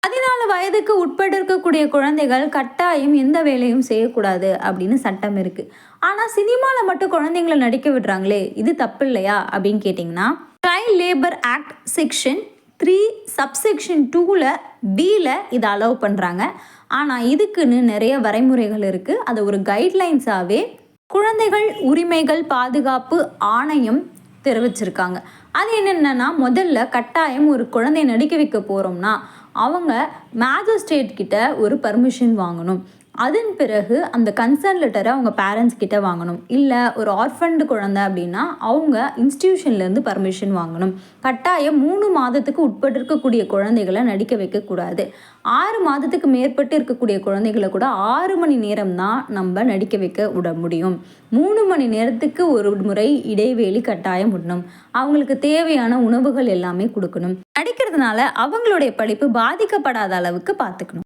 14 வயதுக்கு உட்பட்டு இருக்கக்கூடிய குழந்தைகள் கட்டாயம் எந்த வேலையும் செய்யக்கூடாது அப்படின்னு சட்டம் இருக்கு. ஆனா சினிமால மட்டும் குழந்தைங்கள நடிக்க விடுறாங்களே, இது தப்பு இல்லையா அப்படின்னு கேட்டிங்கன்னா, child labour act section 3 subsection 2ல பில இதை அலோவ் பண்றாங்க. ஆனா இதுக்குன்னு நிறைய வரைமுறைகள் இருக்கு. அது ஒரு கைட்லைன்ஸாவே குழந்தைகள் உரிமைகள் பாதுகாப்பு ஆணையம் தெரிவிச்சிருக்காங்க. அது என்னென்னா, முதல்ல கட்டாயம் ஒரு குழந்தைய நடிக்க வைக்க போகிறோம்னா அவங்க மேஜிஸ்ட்ரேட் கிட்ட ஒரு பர்மிஷன் வாங்கணும். அதன் பிறகு அந்த கன்சர்ன் லெட்டரை அவங்க பேரண்ட்ஸ் கிட்ட வாங்கணும். இல்லை ஒரு ஆர்ஃபன்டு குழந்தை அப்படின்னா அவங்க இன்ஸ்டிடியூஷன்லேருந்து பர்மிஷன் வாங்கணும். கட்டாயம் 3 மாதத்துக்கு உட்பட்டு இருக்கக்கூடிய குழந்தைகளை நடிக்க வைக்கக்கூடாது. 6 மாதத்துக்கு மேற்பட்டு இருக்கக்கூடிய குழந்தைகளை கூட 6 மணி நேரம் தான் நம்ம நடிக்க வைக்க விட முடியும். 3 மணி நேரத்துக்கு ஒரு முறை இடைவேளை கட்டாயம் விடணும். அவங்களுக்கு தேவையான உணவுகள் எல்லாமே கொடுக்கணும். நடிக்கிறதுனால அவங்களுடைய படிப்பு பாதிக்கப்படாத அளவுக்கு பார்த்துக்கணும்.